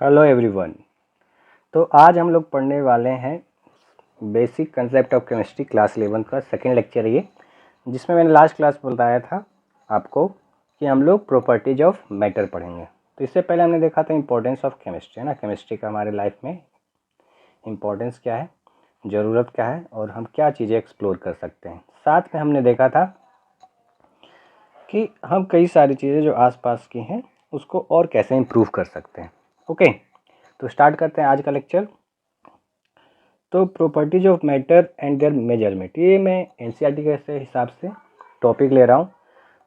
Hello everyone. तो आज हम लोग पढ़ने वाले हैं basic concept of chemistry class 11 का सेकेंड लेक्चर ये, जिसमें मैंने लास्ट क्लास में बताया था आपको कि हम लोग प्रॉपर्टीज ऑफ मैटर पढ़ेंगे। तो इससे पहले हमने देखा था इम्पोर्टेंस ऑफ केमिस्ट्री, है ना, केमिस्ट्री का हमारे लाइफ में इम्पोर्टेंस क्या है, ज़रूरत क्या है और हम क्या चीज़ें एक्सप्लोर कर सकते हैं। साथ में हमने देखा था कि हम कई सारी चीज़ें जो आसपास की हैं उसको और कैसे इम्प्रूव कर सकते हैं। ओके, तो स्टार्ट करते हैं आज का लेक्चर। तो properties of matter and there measurement, ये मैं एनसीईआरटी के हिसाब से टॉपिक ले रहा हूँ।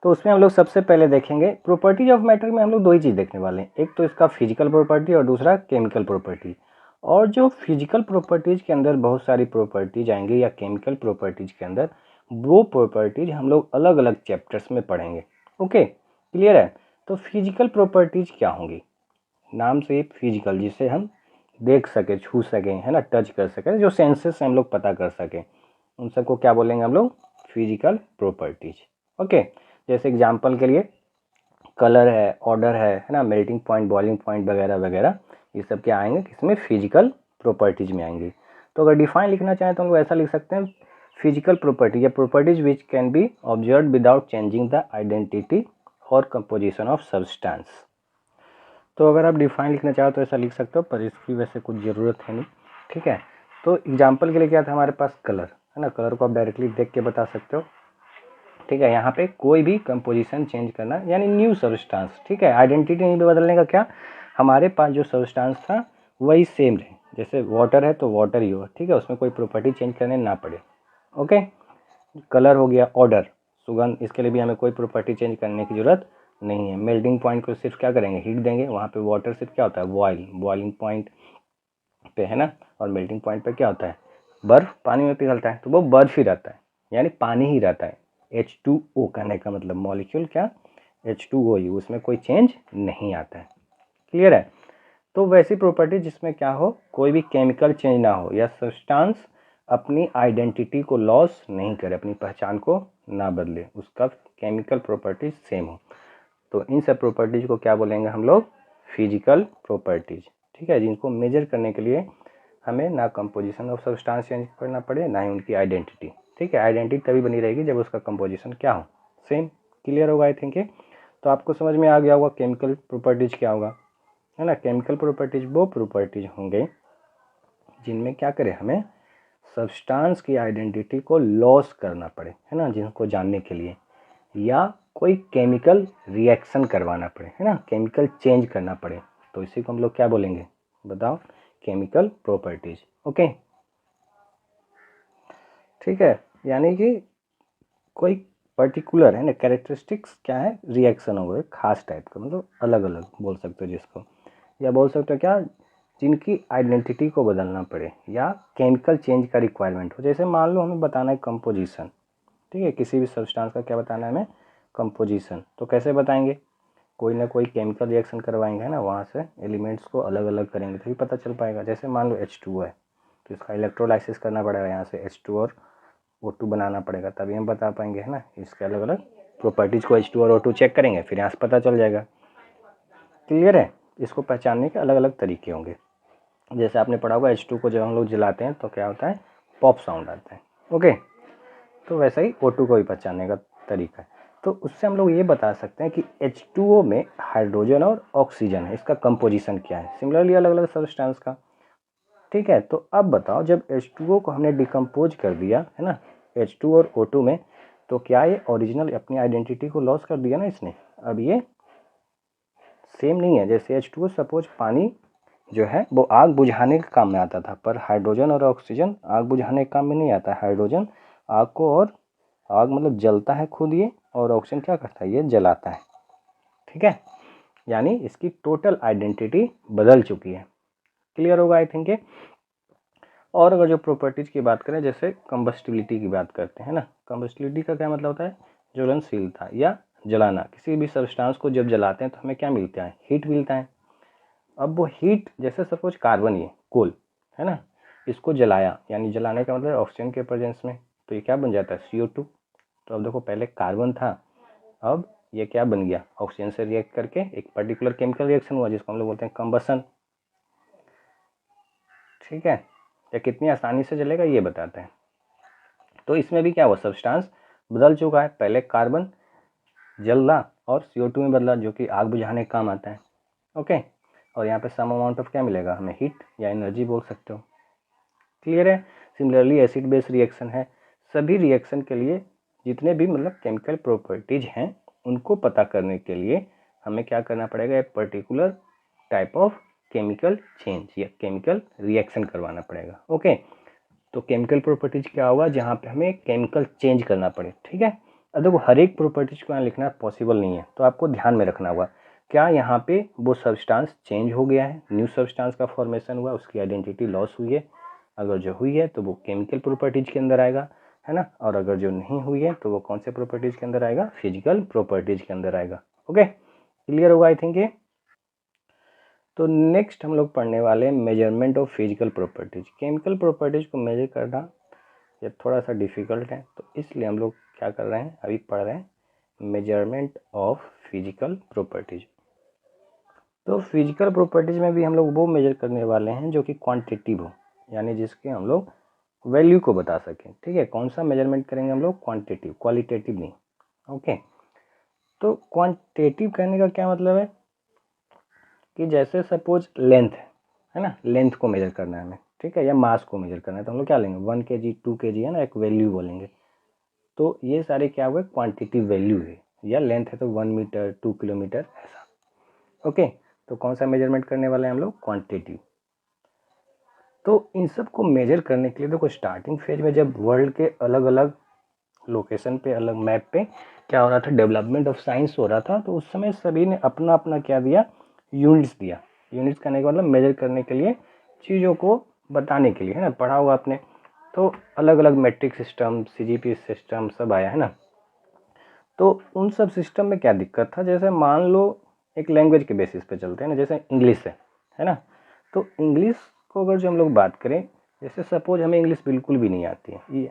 तो उसमें हम लोग सबसे पहले देखेंगे प्रॉपर्टीज ऑफ मैटर में हम लोग दो ही चीज़ देखने वाले हैं, एक तो इसका फिजिकल प्रॉपर्टी और दूसरा केमिकल प्रॉपर्टी। और जो फिजिकल प्रॉपर्टीज़ के अंदर बहुत सारी प्रॉपर्टीज आएंगी या केमिकल प्रॉपर्टीज के अंदर वो प्रॉपर्टीज हम लोग अलग अलग चैप्टर्स में पढ़ेंगे। ओके, क्लियर है। तो फिजिकल प्रॉपर्टीज क्या होंगी, नाम से फिजिकल, जिसे हम देख सके, छू सकें, है ना, टच कर सकें, जो सेंसेस से हम लोग पता कर सकें, उन सबको क्या बोलेंगे हम लोग, फिजिकल प्रॉपर्टीज। ओके, जैसे एग्जांपल के लिए कलर है, ऑर्डर है ना, मेल्टिंग पॉइंट, बॉइलिंग पॉइंट वगैरह वगैरह, ये सब क्या आएंगे, किसमें, फिजिकल प्रॉपर्टीज में आएंगे। तो अगर डिफाइन लिखना चाहें तो हम लोग ऐसा लिख सकते हैं, फिजिकल प्रॉपर्टी या properties which can be observe without changing the identity और कंपोजिशन ऑफ सब्सटेंस। तो अगर आप डिफाइन लिखना चाहो तो ऐसा लिख सकते हो, पर इसकी वैसे कुछ ज़रूरत है नहीं, ठीक है। तो एग्जांपल के लिए क्या था हमारे पास, कलर, है ना, कलर को आप डायरेक्टली देख के बता सकते हो, ठीक है। यहाँ पे कोई भी कंपोजिशन चेंज करना यानी न्यू सब्सटेंस, ठीक है, आइडेंटिटी नहीं बदलने का, क्या हमारे पास जो सब्सटेंस था वही सेम रहे। जैसे वाटर है तो वाटर ही हो, ठीक है, उसमें कोई प्रॉपर्टी चेंज करने ना पड़े। ओके, कलर हो गया, ऑर्डर, सुगंध, इसके लिए भी हमें कोई प्रॉपर्टी चेंज करने की ज़रूरत नहीं है। मेल्टिंग पॉइंट को सिर्फ क्या करेंगे, हीट देंगे, वहाँ पे वाटर सिर्फ क्या होता है, बॉइलिंग पॉइंट पे, है ना, और मेल्टिंग पॉइंट पे क्या होता है, बर्फ़ पानी में पिघलता है, तो वो बर्फ़ ही रहता है, यानी पानी ही रहता है। H2O कहने का मतलब मॉलिक्यूल क्या, H2O ही, उसमें कोई चेंज नहीं आता है। क्लियर है। तो वैसी प्रॉपर्टी जिसमें क्या हो, कोई भी केमिकल चेंज ना हो या सब्सटेंस अपनी आइडेंटिटी को लॉस नहीं करे, अपनी पहचान को ना बदले, उसका केमिकल प्रॉपर्टीज सेम हो, तो इन सब प्रॉपर्टीज को क्या बोलेंगे हम लोग, फिजिकल प्रॉपर्टीज, ठीक है, जिनको मेजर करने के लिए हमें ना कंपोजिशन ऑफ सब्सटेंस चेंज करना पड़े, ना ही उनकी आइडेंटिटी, ठीक है। आइडेंटिटी तभी बनी रहेगी जब उसका कंपोजिशन क्या हो, सेम। क्लियर होगा आई थिंक ये। तो आपको समझ में आ गया होगा केमिकल प्रॉपर्टीज क्या होगा, है ना। केमिकल प्रॉपर्टीज वो प्रॉपर्टीज होंगे जिनमें क्या करें, हमें सब्सटेंस की आइडेंटिटी को लॉस करना पड़े, है ना, जिनको जानने के लिए, या कोई केमिकल रिएक्शन करवाना पड़े, है ना, केमिकल चेंज करना पड़े, तो इसी को हम लोग क्या बोलेंगे, बताओ, केमिकल प्रॉपर्टीज। ओके, ठीक है, यानी कि कोई पर्टिकुलर, है ना, कैरेक्टरिस्टिक्स क्या है, रिएक्शन हो गए खास टाइप का, मतलब अलग अलग बोल सकते हो जिसको, या बोल सकते हो क्या, जिनकी आइडेंटिटी को बदलना पड़े या केमिकल चेंज का रिक्वायरमेंट हो। जैसे मान लो हमें बताना है कंपोजिशन, ठीक है, किसी भी सब्सटेंस का क्या बताना है हमें, कंपोजिशन, तो कैसे बताएंगे, कोई ना कोई केमिकल रिएक्शन करवाएंगे, है ना, वहाँ से एलिमेंट्स को अलग अलग करेंगे तभी पता चल पाएगा। जैसे मान लो H2O है, तो इसका इलेक्ट्रोलाइसिस करना पड़ेगा, यहाँ से H2 और O2 बनाना पड़ेगा, तभी हम बता पाएंगे, है ना, इसके अलग अलग प्रॉपर्टीज़ को H2 और O2 चेक करेंगे, फिर यहाँ से पता चल जाएगा। क्लियर है। इसको पहचानने के अलग अलग तरीके होंगे। जैसे आपने पढ़ा होगा H2 को जब हम लोग जलाते हैं तो क्या होता है, पॉप साउंड आता है। ओके, तो वैसा ही O2 को भी पहचानने का तरीका है। तो उससे हम लोग ये बता सकते हैं कि H2O में हाइड्रोजन और ऑक्सीजन है, इसका कंपोजिशन क्या है, सिमिलरली अलग अलग सब्सटेंस का, ठीक है। तो अब बताओ, जब H2O को हमने डिकम्पोज कर दिया, है ना, H2 और O2 में, तो क्या ये ओरिजिनल अपनी आइडेंटिटी को लॉस कर दिया ना इसने। अब ये सेम नहीं है। जैसे H2O सपोज पानी जो है वो आग बुझाने के काम में आता था, पर हाइड्रोजन और ऑक्सीजन आग बुझाने के काम में नहीं आता है। हाइड्रोजन आग को, और आग मतलब जलता है खुद ये, और ऑक्सीजन क्या करता है, ये जलाता है, ठीक है। यानी इसकी टोटल आइडेंटिटी बदल चुकी है। क्लियर होगा आई थिंक ये। और अगर जो प्रॉपर्टीज़ की बात करें, जैसे कंबस्टिबिलिटी की बात करते हैं ना, कंबस्टिबिलिटी का क्या मतलब होता है, ज्वलनशीलता या जलाना। किसी भी सब्सटेंस को जब जलाते हैं तो हमें क्या मिलता है, हीट मिलता है। अब वो हीट, जैसे सपोज कार्बन, ये कोल है ना, इसको जलाया, यानी जलाने का मतलब ऑक्सीजन के प्रेजेंस में, तो ये क्या बन जाता है, CO2। तो अब देखो, पहले कार्बन था, अब ये क्या बन गया, ऑक्सीजन से रिएक्ट करके एक पर्टिकुलर केमिकल रिएक्शन हुआ जिसको हम लोग बोलते हैं कंबसन, ठीक है, या कितनी आसानी से जलेगा ये बताते हैं। तो इसमें भी क्या हुआ, सब्सटेंस बदल चुका है, पहले कार्बन जल रहा और CO2 में बदला, जो कि आग बुझाने का काम आता है। ओके, और यहाँ पे सम अमाउंट ऑफ क्या मिलेगा हमें, हीट या एनर्जी बोल सकते हो। क्लियर है। सिमिलरली एसिड बेस रिएक्शन है, सभी रिएक्शन के लिए जितने भी मतलब केमिकल प्रॉपर्टीज हैं उनको पता करने के लिए हमें क्या करना पड़ेगा, एक particular type of chemical change या केमिकल रिएक्शन करवाना पड़ेगा। ओके, तो केमिकल प्रॉपर्टीज क्या होगा, जहाँ पे हमें केमिकल चेंज करना पड़े। ठीक है, अब देखो हर एक प्रॉपर्टीज को यहाँ लिखना पॉसिबल नहीं है, तो आपको ध्यान में रखना होगा क्या यहाँ पे वो सब्सटेंस चेंज हो गया है, न्यू सब्सटेंस का फॉर्मेशन हुआ, उसकी आइडेंटिटी लॉस हुई है। अगर जो हुई है तो वो केमिकल प्रॉपर्टीज के अंदर आएगा, है ना, और अगर जो नहीं हुई है तो वो कौन से प्रॉपर्टीज के अंदर आएगा, फिजिकल प्रॉपर्टीज के अंदर आएगा। ओके, क्लियर होगा आई थिंक ये। तो नेक्स्ट हम लोग पढ़ने वाले हैं measurement of physical properties. Chemical properties को मेजर करना ये थोड़ा सा डिफ़िकल्ट है, तो इसलिए हम लोग क्या कर रहे हैं, अभी पढ़ रहे हैं मेजरमेंट ऑफ फिजिकल प्रॉपर्टीज। तो फिजिकल प्रॉपर्टीज में भी हम लोग वो मेजर करने वाले हैं जो कि क्वांटिटिव हो, यानी जिसके हम लोग वैल्यू को बता सकें। ठीक है, कौन सा मेजरमेंट करेंगे हम लोग, क्वांटिटिव, क्वालिटेटिव नहीं। ओके, तो क्वांटिटिव कहने का क्या मतलब है कि जैसे सपोज लेंथ है ना, लेंथ को मेजर करना है हमें, ठीक है, या मास को मेजर करना है, तो हम लोग क्या लेंगे, 1 kg 2 kg, है ना, एक वैल्यू बोलेंगे। तो ये सारे क्या हुए, क्वांटिटिव वैल्यू है, या लेंथ है तो 1 मीटर 2 किलोमीटर ऐसा। ओके, तो कौन सा मेजरमेंट करने वाले हैं हम लोग, क्वांटिटिव। तो इन सब को मेजर करने के लिए देखो स्टार्टिंग फेज में जब वर्ल्ड के अलग अलग लोकेशन पे, अलग मैप पे क्या हो रहा था, डेवलपमेंट ऑफ साइंस हो रहा था, तो उस समय सभी ने अपना अपना क्या दिया, यूनिट्स दिया। यूनिट्स करने का मतलब मेजर करने के लिए, चीज़ों को बताने के लिए, है ना, पढ़ा हुआ आपने। तो अलग अलग मेट्रिक सिस्टम, CGP सिस्टम सब आया, है ना। तो उन सब सिस्टम में क्या दिक्कत था, जैसे मान लो एक लैंग्वेज के बेसिस पे चलते हैं ना, जैसे इंग्लिश है ना। तो इंग्लिश को अगर जो हम लोग बात करें, जैसे सपोज हमें इंग्लिश बिल्कुल भी नहीं आती है ये,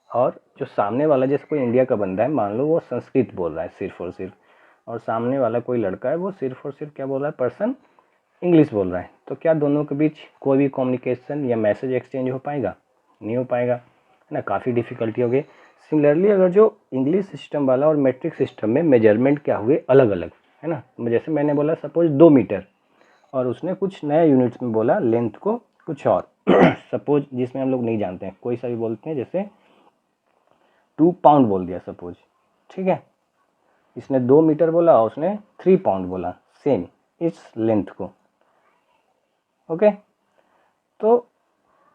और जो सामने वाला, जैसे कोई इंडिया का बंदा है, मान लो वो संस्कृत बोल रहा है सिर्फ और सिर्फ, और सामने वाला कोई लड़का है वो सिर्फ और सिर्फ क्या बोल रहा है, पर्सन इंग्लिश बोल रहा है, तो क्या दोनों के बीच कोई भी कम्युनिकेशन या मैसेज एक्सचेंज हो पाएगा, नहीं हो पाएगा, है ना, काफ़ी डिफिकल्टी हो गई। सिमिलरली अगर जो इंग्लिश सिस्टम वाला और मैट्रिक सिस्टम में मेजरमेंट क्या हुए अलग अलग, है ना, जैसे मैंने बोला सपोज 2 मीटर, और उसने कुछ नया यूनिट्स में बोला लेंथ को कुछ और सपोज जिसमें हम लोग नहीं जानते हैं, कोई सा भी बोलते हैं, जैसे 2 पाउंड बोल दिया सपोज, ठीक है, इसने 2 मीटर बोला और उसने 3 पाउंड बोला, सेम इस लेंथ को। ओके, तो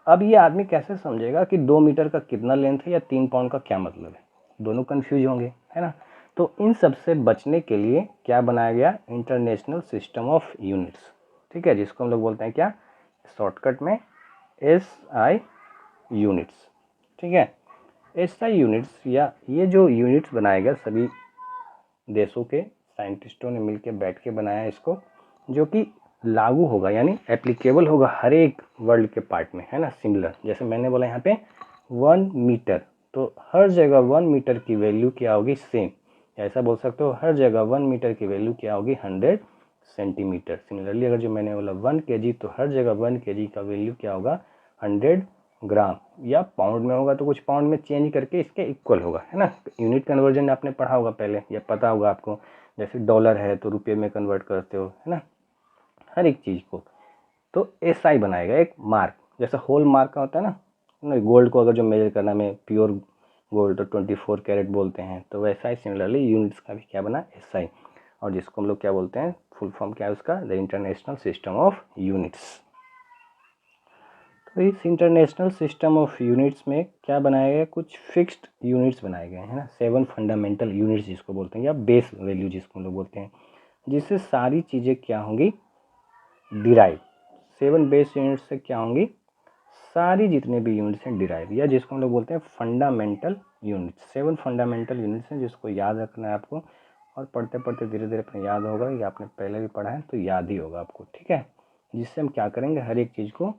अब ये आदमी कैसे समझेगा कि 2 मीटर का कितना लेंथ है या 3 पाउंड का क्या मतलब है, दोनों कंफ्यूज होंगे, है ना। तो इन सब से बचने के लिए क्या बनाया गया, इंटरनेशनल सिस्टम ऑफ यूनिट्स, ठीक है, जिसको हम लोग बोलते हैं क्या, शॉर्टकट में SI यूनिट्स। ठीक है, SI यूनिट्स, या ये जो यूनिट्स बनाए गए सभी देशों के साइंटिस्टों ने मिलकर बैठ के बनाया इसको, जो कि लागू होगा, यानी एप्लीकेबल होगा हर एक वर्ल्ड के पार्ट में, है ना, सिमिलर। जैसे मैंने बोला यहाँ पे 1 मीटर, तो हर जगह 1 मीटर की वैल्यू क्या होगी, सेम। ऐसा बोल सकते हो हर जगह 1 मीटर की वैल्यू क्या होगी, 100 सेंटीमीटर। सिमिलरली अगर जो मैंने बोला 1 kg, तो हर जगह 1 kg का वैल्यू क्या होगा, 100 ग्राम, या पाउंड में होगा तो कुछ पाउंड में चेंज करके इसके इक्वल होगा, है ना। यूनिट कन्वर्जन आपने पढ़ा होगा पहले, या पता होगा आपको, जैसे डॉलर है तो रुपये में कन्वर्ट करते हो, है ना, हर एक चीज़ को। तो SI बनाएगा एक मार्क, जैसे होल मार्क का होता है ना, गोल्ड को अगर जो मेजर करना में प्योर गोल्ड तो 24 कैरेट बोलते हैं, तो वैसा ही सिमिलरली यूनिट्स का भी क्या बना, SI, और जिसको हम लोग क्या बोलते हैं, फुल फॉर्म क्या है उसका, the international system of units. तो इस इंटरनेशनल सिस्टम ऑफ यूनिट्स में क्या बनाया गया, कुछ फिक्स्ड यूनिट्स बनाए गए हैं ना, 7 फंडामेंटल यूनिट्स जिसको बोलते हैं, या बेस वैल्यू जिसको हम लोग बोलते हैं, जिससे सारी चीज़ें क्या होंगी, डिराइव। 7 बेस यूनिट से क्या होंगी, सारी जितने भी यूनिट्स हैं डिराइव, या जिसको हम लोग बोलते हैं फंडामेंटल यूनिट्स। 7 फंडामेंटल यूनिट्स हैं जिसको याद रखना है आपको, और पढ़ते पढ़ते धीरे धीरे अपने याद होगा, या आपने पहले भी पढ़ा है तो याद ही होगा आपको, ठीक है, जिससे हम क्या करेंगे, हर एक चीज़ को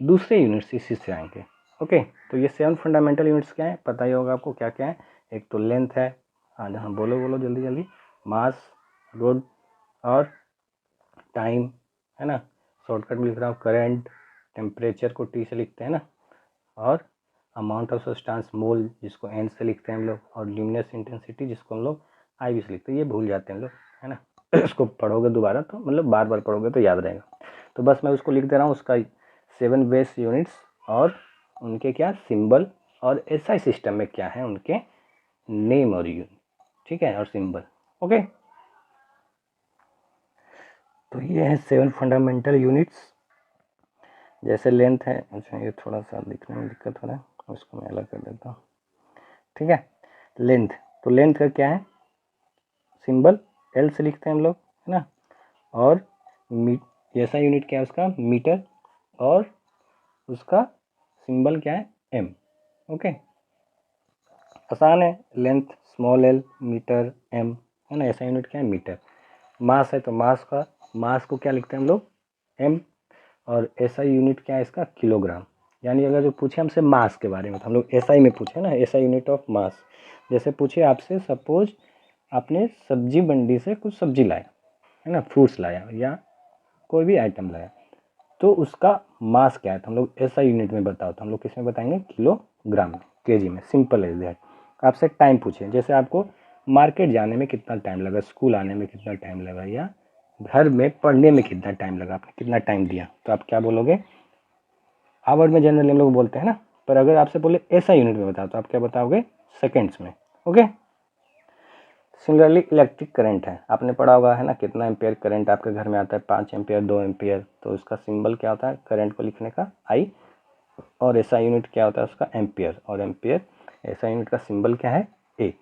दूसरे यूनिट्स इसी से आएंगे। ओके, तो ये 7 फंडामेंटल यूनिट्स क्या है, पता ही होगा आपको क्या क्या है। एक तो लेंथ है, हाँ बोलो बोलो जल्दी जल्दी, मास, रोड, और टाइम, है ना, शॉर्टकट में लिख रहा हूँ, करंट, टेम्परेचर को टी से लिखते हैं ना, और अमाउंट ऑफ सब्सटेंस मोल जिसको एन से लिखते हैं हम लोग, और ल्यूमिनस इंटेंसिटी जिसको हम लोग आई से लिखते हैं। ये भूल जाते हैं लोग, है ना। इसको पढ़ोगे दोबारा तो मतलब बार बार पढ़ोगे तो याद रहेगा। तो बस मैं उसको लिख दे रहा हूँ, उसका 7 बेस यूनिट्स और उनके क्या सिंबल, और एसआई सिस्टम में क्या है उनके नेम और यूनिट, ठीक है, और सिंबल। ओके, तो ये है 7 फंडामेंटल यूनिट्स। जैसे लेंथ है, अच्छा ये थोड़ा सा दिखने में दिक्कत हो रहा है, उसको मैं अलग कर देता हूँ, ठीक है। लेंथ, तो लेंथ का क्या है सिंबल, एल से लिखते हैं हम लोग, है ना। और ऐसा यूनिट क्या है उसका मीटर, और उसका सिंबल क्या है एम। ओके, आसान है, length small L metre M, है ना। ऐसा यूनिट क्या है मीटर। मास है तो मास को क्या लिखते हैं हम लोग एम, और ऐसा यूनिट क्या है इसका किलोग्राम। यानी अगर जो पूछे हमसे मास के बारे में तो हम लोग एसआई में पूछे ना, एसआई यूनिट ऑफ मास। जैसे पूछे आपसे, सपोज आपने सब्जी मंडी से कुछ सब्जी लाया, है ना, फ्रूट्स लाया या कोई भी आइटम लाया, तो उसका मास क्या है तो हम लोग एसआई यूनिट में बताओ तो हम लोग किस में बताएंगे किलोग्राम में, केजी में। Simple as that. आपसे टाइम पूछे, जैसे आपको मार्केट जाने में कितना टाइम लगा, स्कूल आने में कितना टाइम लगा, या घर में पढ़ने में कितना टाइम लगा, आपने कितना टाइम दिया, तो आप क्या बोलोगे आवर में जनरली हम लोग बोलते हैं ना। पर अगर आपसे बोले ऐसा यूनिट में बताओ तो आप क्या बताओगे सेकेंड्स में। ओके, सिमिलरली इलेक्ट्रिक करंट है, आपने पढ़ा होगा है ना, कितना एम्पियर करंट आपके घर में आता है, 5 एम्पियर 2 एम्पियर। तो उसका सिंबल क्या होता है करंट को लिखने का आई, और ऐसा यूनिट क्या होता है उसका एम्पियर, और एम्पियर ऐसा यूनिट का सिंबल क्या है ए।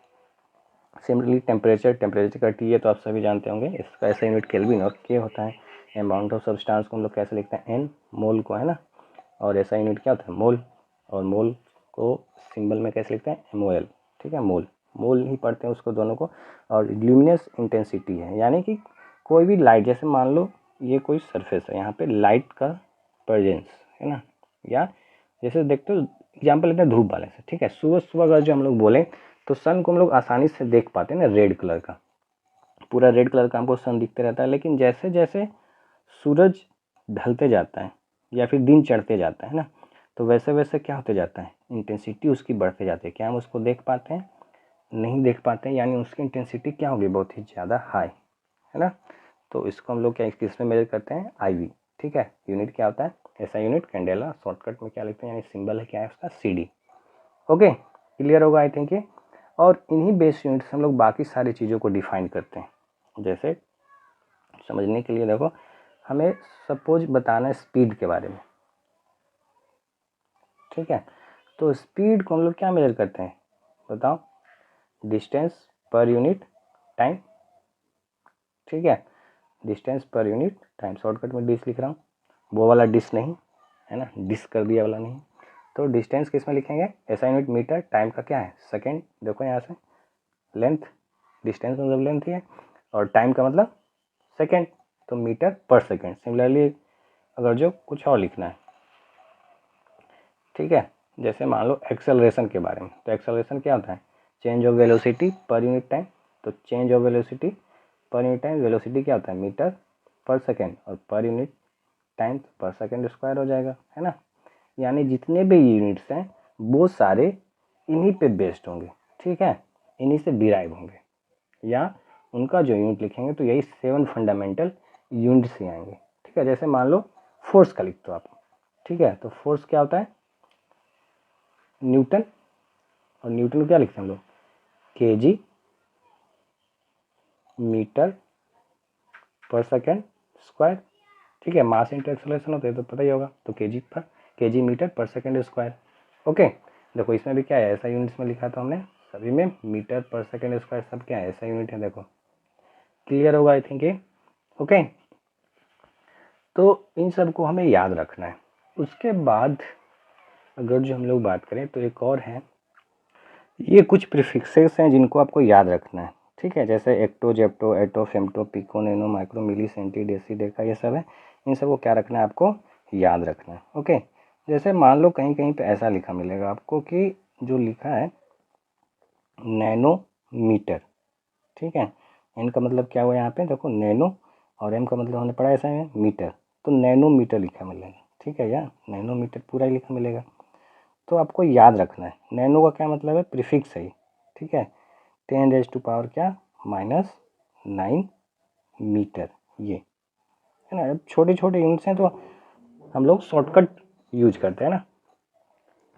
सिमिलरली टेम्परेचर का टी है तो आप सभी जानते होंगे, इसका ऐसा यूनिट केल्विन और के होता है। अमाउंट ऑफ सब्सटेंस को हम लोग कैसे लिखते हैं एन, मोल को, है ना। और ऐसा यूनिट क्या होता है मोल, और मोल को सिंबल में कैसे लिखते हैं MOL, ठीक है। मोल ही पढ़ते हैं उसको दोनों को। और ल्यूमिनस इंटेंसिटी है, यानी कि कोई भी लाइट, जैसे मान लो ये कोई सरफेस है, यहाँ पे लाइट का प्रेजेंस है ना, या जैसे देखते हो एग्जाम्पल लेते हैं धूप वाले से, ठीक है। सुबह सुबह अगर जो हम लोग बोलें तो सन को हम लोग आसानी से देख पाते हैं ना, रेड कलर का, पूरा रेड कलर का हमको सन दिखते रहता है। लेकिन जैसे जैसे सूरज ढलते जाता है या फिर दिन चढ़ते जाता है ना, तो वैसे वैसे क्या होते जाता है इंटेंसिटी उसकी बढ़ते जाती है। क्या हम उसको देख पाते हैं, नहीं देख पाते हैं, यानी उसकी इंटेंसिटी क्या होगी बहुत ही ज़्यादा हाई, है ना। तो इसको हम लोग क्या किस में मेजर करते हैं IV, ठीक है। यूनिट क्या होता है ऐसा यूनिट कैंडेला, शॉर्टकट में क्या लिखते हैं, यानी सिंबल है क्या है उसका CD। ओके, क्लियर होगा आई थिंक ये। और इन्हीं बेस यूनिट से हम लोग बाकी सारी चीज़ों को डिफाइन करते हैं। जैसे समझने के लिए देखो, हमें सपोज बताना है स्पीड के बारे में, ठीक है। तो स्पीड को हम लोग क्या मेजर करते हैं बताओ, डिस्टेंस पर यूनिट टाइम, ठीक है। डिस्टेंस पर यूनिट टाइम, शॉर्टकट में डिस लिख रहा हूँ, वो वाला डिस नहीं, है ना, डिस कर दिया वाला नहीं। तो डिस्टेंस किस में लिखेंगे ऐसा यूनिट मीटर, टाइम का क्या है सेकेंड, देखो यहाँ से लेंथ, डिस्टेंस मतलब लेंथ ही है, और टाइम का मतलब सेकेंड, तो मीटर पर सेकेंड। सिमिलरली अगर जो कुछ और लिखना है, ठीक है, जैसे मान लो एक्सेलरेशन के बारे में, तो एक्सेलरेशन क्या होता है change of velocity per unit time. तो change of velocity per unit time, velocity क्या होता है मीटर पर सेकेंड, और per unit time per second square हो जाएगा, है ना। यानी जितने भी यूनिट्स हैं वो सारे इन्हीं पे बेस्ड होंगे, ठीक है, इन्हीं से डिराइव होंगे, या उनका जो यूनिट लिखेंगे तो यही 7 फंडामेंटल यूनिट्स ही आएंगे, ठीक है। जैसे मान लो फोर्स का लिख दो आप, ठीक है। तो फोर्स क्या होता है न्यूटन, और न्यूटन को क्या लिखते हैं हम लोग kg metre per second square, ठीक है। मास इंटू एक्सेलरेशन होते हैं तो पता ही होगा, तो kg metre per second square. Okay, देखो इसमें भी क्या है ऐसा यूनिट्स में लिखा था हमने, सभी में मीटर पर सेकेंड स्क्वायर सब क्या है ऐसा यूनिट है, देखो क्लियर होगा आई थिंक ये। ओके, तो इन सब को हमें याद रखना है। उसके बाद अगर जो हम लोग बात करें तो एक और है, ये कुछ प्रीफिक्सेस हैं जिनको आपको याद रखना है, ठीक है। जैसे एक्टो, जेप्टो, एटो, फेम्टो, पिको, नैनो, माइक्रो, मिली, सेंटी, डेसी, डेका, ये सब है। इन सब को क्या रखना है आपको याद रखना है। ओके, जैसे मान लो कहीं कहीं पे ऐसा लिखा मिलेगा आपको कि जो लिखा है नैनोमीटर, ठीक है। एन का मतलब क्या हुआ यहाँ पे देखो नैनो, और एम का मतलब हमने पढ़ा ऐसा है मीटर, तो नैनोमीटर लिखा मिलेगा, ठीक है, या नैनोमीटर पूरा ही लिखा मिलेगा। तो आपको याद रखना है, नैनो का क्या मतलब है, प्रीफिक्स है, ठीक है। 10⁻⁻ क्या, -9 मीटर, ये है ना। अब छोटे छोटे यूनिट्स हैं तो हम लोग शॉर्टकट यूज करते हैं ना,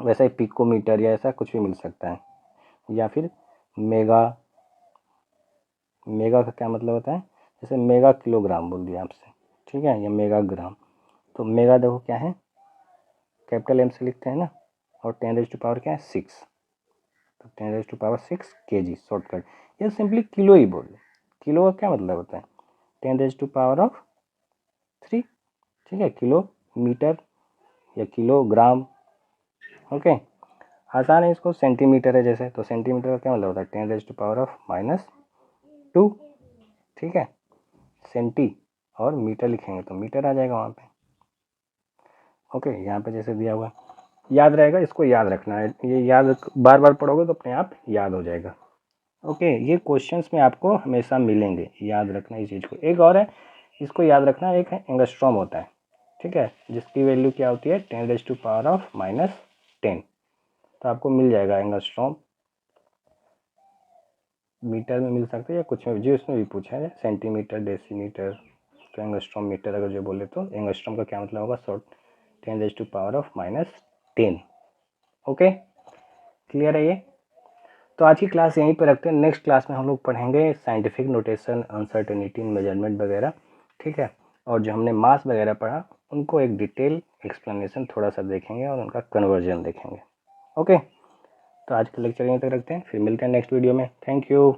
वैसा ही पिकोमीटर या ऐसा कुछ भी मिल सकता है, या फिर मेगा। मेगा का क्या मतलब होता है, जैसे मेगा किलोग्राम बोल दिया आपसे, ठीक है, या मेगा ग्राम। तो मेगा देखो क्या है, कैपिटल एम से लिखते हैं ना, और 10⁻⁻ क्या है, 6, तो 10⁻⁶ kg शॉर्टकट, या सिंपली किलो ही बोल दो। किलो का क्या मतलब होता है, 10⁻3, ठीक है, किलो मीटर या किलोग्राम, ओके। आसान है, इसको सेंटीमीटर है जैसे, तो सेंटीमीटर का क्या मतलब होता है, 10⁻², ठीक है। सेंटी और मीटर लिखेंगे तो मीटर आ जाएगा वहाँ पे, ओके। यहाँ पे जैसे दिया हुआ याद रहेगा, इसको याद रखना है, ये याद बार बार पढ़ोगे तो अपने आप याद हो जाएगा, ओके। ये क्वेश्चंस में आपको हमेशा मिलेंगे, याद रखना इस चीज़ को। एक और है, इसको याद रखना, एक है एंगस्ट्रॉम होता है, ठीक है, जिसकी वैल्यू क्या होती है, 10⁻⁻10। तो आपको मिल जाएगा एंगस्ट्रॉम, मीटर में मिल सकता है या कुछ में, जो इसमें भी पूछा है, सेंटीमीटर, डेसीमीटर, तो एंगस्ट्रॉम मीटर अगर जो बोले तो एंगस्ट्रॉम का क्या मतलब होगा, 10⁻⁻10, ओके। क्लियर है ये। तो आज की क्लास यहीं पर रखते हैं, नेक्स्ट क्लास में हम लोग पढ़ेंगे साइंटिफिक नोटेशन, अनसर्टेनिटी, मेजरमेंट वगैरह, ठीक है। और जो हमने मास वगैरह पढ़ा उनको एक डिटेल एक्सप्लेनेशन थोड़ा सा देखेंगे और उनका कन्वर्जन देखेंगे, ओके। तो आज का लेक्चर यहीं तक रखते हैं, फिर मिलते हैं नेक्स्ट वीडियो में। Thank you.